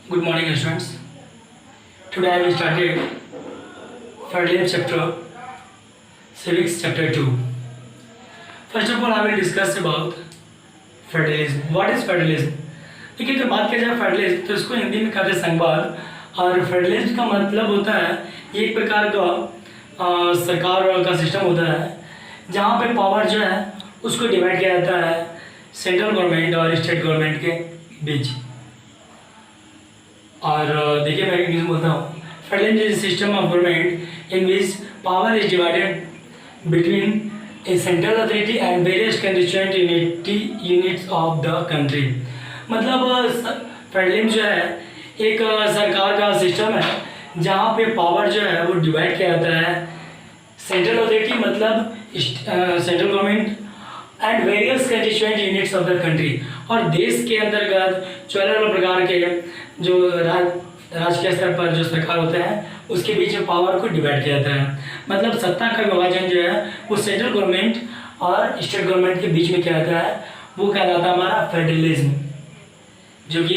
Good morning, students. Today I will started Federalism chapter, Civics chapter 2. First of all, I will discuss about federalism. What is federalism? देखिए, जब बात की जाए federalism तो इसको हिंदी में कहते हैं संघवाद. और फेडरलिज्म का मतलब होता है ये एक प्रकार का सरकार का सिस्टम होता है जहाँ पे पावर जो है उसको डिवाइड किया जाता है सेंट्रल गवर्नमेंट और स्टेट गवर्नमेंट के बीच. और देखिए, मैं इंग्लिश में बोलता हूँ. Federalism is system of government in which power is divided between a central authority and various constituent units of the country. मतलब फेडरलिज्म जो है एक सरकार का सिस्टम है जहाँ पे पावर जो है वो डिवाइड किया जाता है सेंट्रल अथॉरिटी मतलब central government and various constituent units of the country. और देश के अंतर्गत 14 प्रकार के जो राजकीय स्तर पर जो सरकार होते हैं उसके बीच में पावर को डिवाइड किया जाता है. मतलब सत्ता का विभाजन जो है वो सेंट्रल गवर्नमेंट और स्टेट गवर्नमेंट के बीच में किया जाता है. वो कहलाता है हमारा फेडरलिज्म, जो कि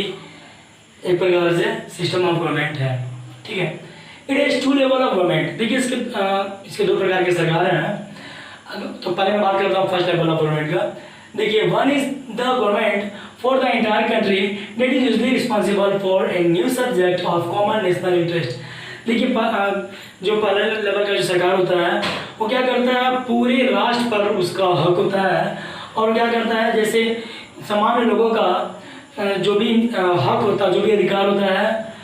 एक प्रकार से सिस्टम ऑफ गवर्नमेंट है. ठीक है. It is 2 level of government. देखिए, इसके 2 प्रकार के सरकार हैं. तो पहले मैं बात करता हूँ फर्स्ट लेवल ऑफ गवर्नमेंट का. देखिए, one is the government for the entire country that is usually responsible for a new subject of common national interest. देखिए, जो पहले लेवल का जो सरकार होता है वो क्या करता है, पूरे राष्ट्र पर उसका हक होता है. और क्या करता है, जैसे सामान्य लोगों का जो भी हक होता है, जो भी अधिकार होता है,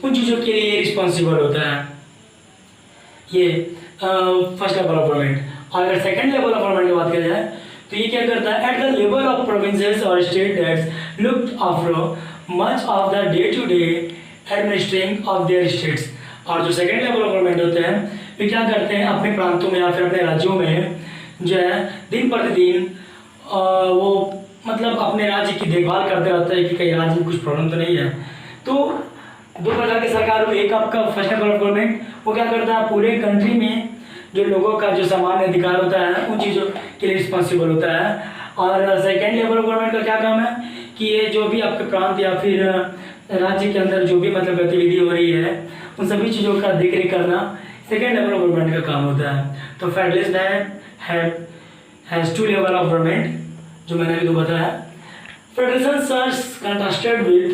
उन चीज़ों के लिए रिस्पॉन्सिबल होता है. ये फर्स्ट लेवल ऑफ गवर्नमेंट. और अगर सेकेंड लेवल ऑफ गवर्नमेंट की बात की जाए तो ये क्या करता है, at the level of provinces और state that's looked after much of the day to day administrating of their states. और जो सेकेंड लेवल ऑफ गवर्नमेंट होते हैं वे क्या करते हैं, अपने प्रांतों में या फिर अपने राज्यों में जो है दिन प्रतिदिन वो मतलब अपने राज्य की देखभाल करते रहते हैं कि कहीं राज्य में कुछ प्रॉब्लम तो नहीं है. तो 2 प्रकार की सरकार हुई. एक आपका फर्स्ट लेवल ऑफ गवर्नमेंट वो क्या करता है, पूरे कंट्री में जो लोगों का जो सामान्य अधिकार होता है उन चीज़ों के लिए रिस्पॉन्सिबल होता है. और सेकेंड लेवल गवर्नमेंट का क्या काम है कि ये जो भी आपके प्रांत या फिर राज्य के अंदर जो भी मतलब गतिविधि हो रही है उन सभी चीज़ों का देख रेख करना सेकेंड लेवल गवर्नमेंट का काम होता है. तो federalism has 2 level of government, जो मैंने अभी तो बताया. फेडरेशन सर्स कंट्रास्टेड विद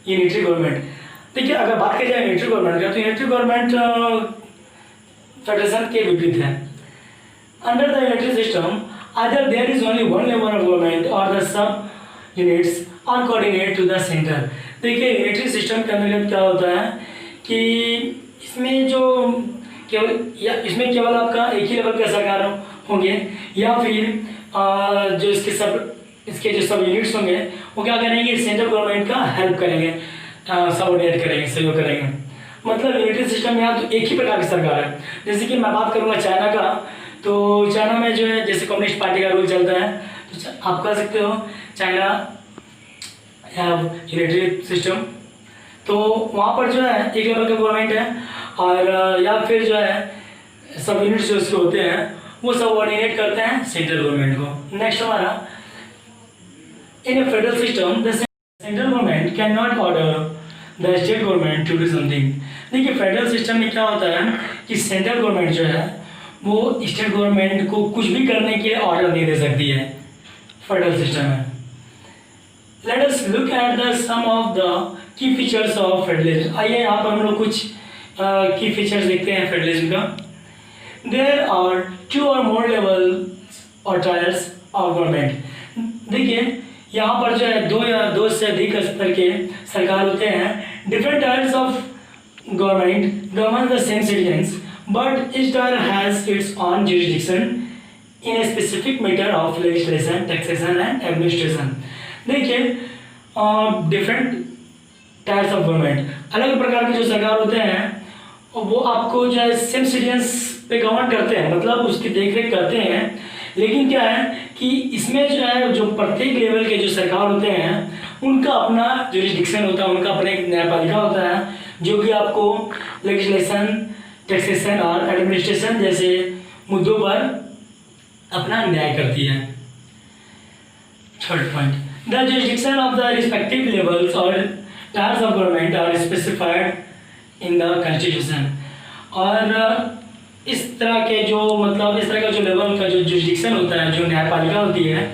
यूनिटरी गवर्नमेंट. देखिए, अगर बात की जाए यूनिटरी गवर्नमेंट का तो यूनिटरी गवर्नमेंट फेडरेशन के विपरीत है. Under the unitary system either there is only one level of government or the sub units are coordinate to the center. देखिए, यूनिटरी सिस्टम के अंतर्गत क्या होता है कि इसमें जो इसमें केवल आपका एक ही लेवल के सरकार होंगे या फिर जो इसके जो सब यूनिट्स होंगे वो क्या करेंगे, सेंट्रल गवर्नमेंट का हेल्प करेंगे, सबऑर्डिनेट करेंगे, सहयोग करेंगे. मतलब यूनिटरी सिस्टम यहाँ तो एक ही प्रकार की सरकार है. जैसे कि मैं बात करूँगा चाइना का, तो चाइना में जो है जैसे कम्युनिस्ट पार्टी का रूल चलता है तो आप कह सकते हो चाइना हैव यूनिटरी सिस्टम. तो वहाँ पर जो है एक लेवल का गवर्नमेंट है और या फिर जो है सब यूनिट्स जो उसके होते हैं वो सबऑर्डिनेट करते हैं सेंट्रल गवर्नमेंट को. नेक्स्ट हमारा, in a federal system the central government can not order the state government to do something. देखिए, फेडरल सिस्टम में क्या होता है कि सेंट्रल गवर्नमेंट जो है वो स्टेट गवर्नमेंट को कुछ भी करने के लिए ऑर्डर नहीं दे सकती है फेडरल सिस्टम में. Let us look at the some of the key features of federalism. आइए यहाँ पर हम लोग कुछ की फीचर्स देखते हैं फेडरलिज्म का. देयर आर 2 और मोर लेवल्स और टायर्स ऑफ गवर्नमेंट. देखिए, यहाँ पर जो है 2 या 2 से अधिक स्तर के सरकार होते हैं. Different tyres of government govern the same citizens but each tier has its own jurisdiction in a specific matter of legislation, taxation and administration. देखिए, डिफरेंट टायर्स ऑफ गवर्नमेंट, अलग प्रकार के जो सरकार होते हैं वो आपको जो है सेम सिटीजन्स पे गवर्न करते हैं, मतलब उसकी देखरेख करते हैं. लेकिन क्या है कि इसमें जो है जो प्रत्येक लेवल के जो सरकार होते हैं उनका अपना जुरिस्डिक्शन होता है, उनका अपना एक न्यायपालिका होता है जो कि आपको लेजिस्लेशन, टैक्सेशन और एडमिनिस्ट्रेशन जैसे मुद्दों पर अपना न्याय करती है. Third point, the jurisdiction of the respective levels और tiers of government are specified in the constitution. और इस तरह के जो मतलब इस तरह का जो लेवल का जो जुरिडिक्शन होता है, जो न्यायपालिका होती है,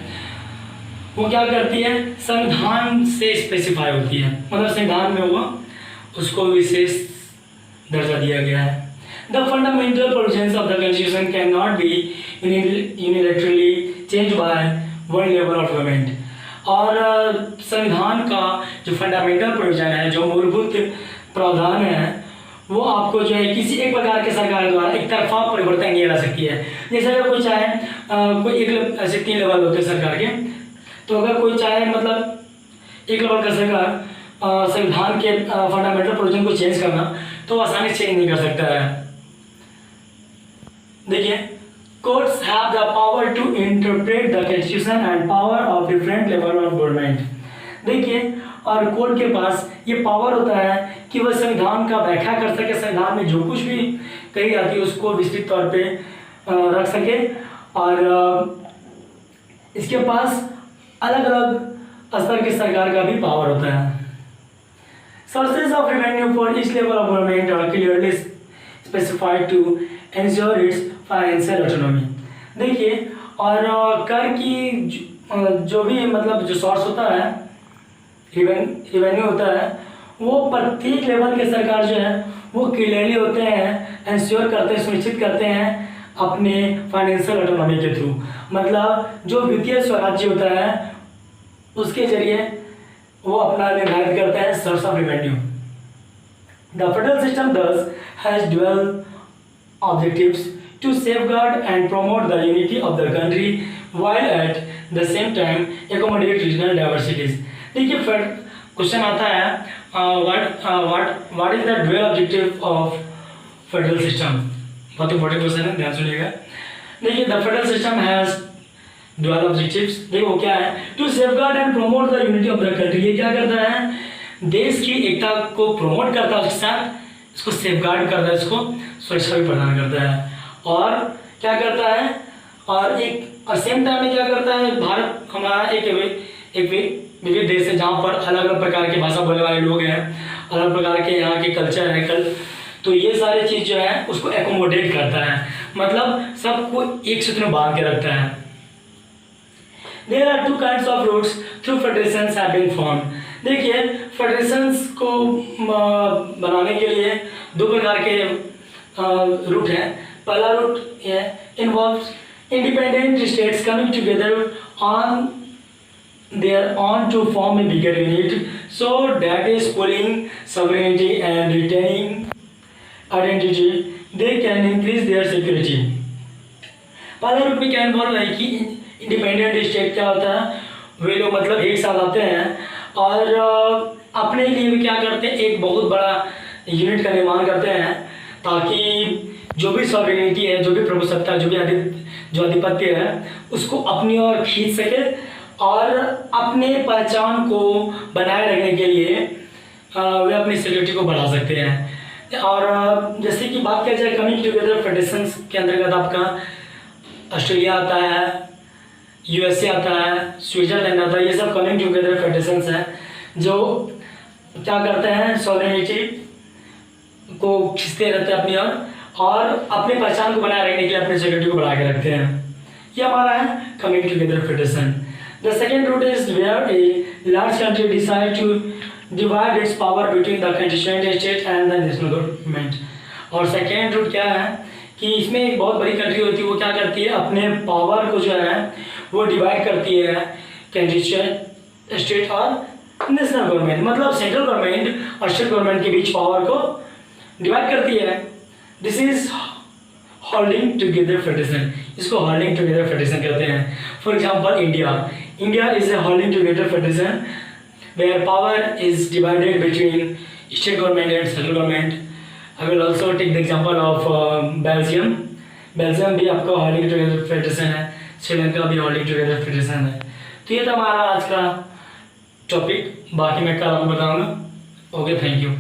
वो क्या करती है, संविधान से स्पेसिफाई होती है, मतलब संविधान में वो उसको विशेष दर्जा दिया गया है। The fundamental provisions of the constitution can not be unilaterally change by one level of government. और संविधान का जो फंडामेंटल प्रोविजन है, जो मूलभूत प्रावधान है, वो आपको जो है किसी एक प्रकार के सरकार द्वारा एक तरफा परिवर्तन नहीं ला सकती है। जैसे अगर कोई चाहे कोई एक ऐसे 3 लेवल होते हैं सरकार के, तो अगर कोई चाहे मतलब एक लेवल का सरकार संविधान के फंडामेंटल प्रोविजन को चेंज करना, तो आसानी से चेंज नहीं कर सकता है। देखिए, courts have the power to interpret the constitution and power of different level of government. देखिए, और कोर्ट के पास ये पावर होता है कि वह संविधान का व्याख्या कर सके, संविधान में जो कुछ भी कही जाती है उसको विस्तृत तौर पे रख सके। और इसके पास अलग अलग स्तर के सरकार का भी पावर होता है। Sources of revenue for each level of government are clearly specified to ensure its financial autonomy. देखिए, और कर की जो भी मतलब जो सोर्स होता है, रेवेन्यू होता है, वो प्रत्येक लेवल के सरकार जो है वो क्लियरली होते हैं, एंश्योर करते हैं, सुनिश्चित करते हैं अपने फाइनेंशियल ऑटोनॉमी के थ्रू। मतलब जो वित्तीय स्वराज्य होता है उसके जरिए वो अपना निर्धारित करते हैं source of revenue. The federal system thus has dual objectives to safeguard and promote the unity of the country while at the same time accommodate regional diversities। देखिए, क्वेश्चन आता है what is the dual objective of federal system. बहुत important question है, ध्यान सुनिएगा। देखिए, the federal system has dual objectives. देखो क्या है, to safeguard and promote the unity of the country. ये क्या करता है, देश की एकता को प्रोमोट करता है, उसके साथ इसको सेफगार्ड करता है, इसको सुरक्षा भी प्रदान करता है। और क्या करता है, और सेम टाइम में क्या करता है, भारत हमारा एक विविध देश है जहाँ पर अलग अलग प्रकार की भाषा बोलने वाले लोग हैं, अलग प्रकार के यहाँ के कल्चर है, तो ये सारी चीज़ जो है उसको एकोमोडेट करता है, मतलब सबको एक सूत्र में बांध के रखता है। There are 2 kinds of routes through federations have been formed। देखिए, फेडरेशंस को बनाने के लिए 2 प्रकार के रूट हैं। पहला रूट है involves independent states coming together on their own to form a bigger unit, so that is pulling sovereignty and retaining identity, they can increase their security। पहला रूट में क्या इन्वॉल्व है कि इंडिपेंडेंट स्टेट क्या होता है, वे लोग मतलब एक साथ आते हैं और अपने लिए भी क्या करते हैं, एक बहुत बड़ा यूनिट का निर्माण करते हैं, ताकि जो भी सॉवरेनिटी है, जो भी प्रभुसत्ता, जो आधिपत्य है, उसको अपनी ओर खींच सके और अपने पहचान को बनाए रखने के लिए वे अपनी सिक्योरिटी को बढ़ा सकते हैं। और जैसे कि बात किया जाए कमिंग टुगेदर फेडरेशंस के अंतर्गत आपका ऑस्ट्रेलिया आता है, यूएसए आता है, स्विट्जरलैंड आता है, ये सब कमिंग टुगेदर फेडरेशंस हैं जो क्या करते हैं, सॉवरेनिटी को खींचते रहते हैं अपनी ओर और अपने पहचान को बनाए रखने के लिए अपनी सिक्योरिटी को बढ़ा के रखते हैं। ये हमारा है coming together federation. The second route is where a large country decide to divide its power between the constituent state and the national government. और सेकेंड रूट क्या है कि इसमें एक बहुत बड़ी कंट्री होती है, वो क्या करती है, अपने पावर को जो है वो डिवाइड करती है कंस्टिट्यूएंट स्टेट और नेशनल गवर्नमेंट, मतलब सेंट्रल गवर्नमेंट और स्टेट गवर्नमेंट के बीच पावर को डिवाइड करती है। This is holding together federation, इसको होल्डिंग टुगेदर फेडरेशन कहते हैं। For example India is a holding together federation where power is divided between state government and central government. I will also take the example of Belgium भी आपका holding together federation है, श्रीलंका भी holding together federation है। तो ये था हमारा आज का टॉपिक, बाकी मैं कल आपको बताऊँगा। Okay, thank you.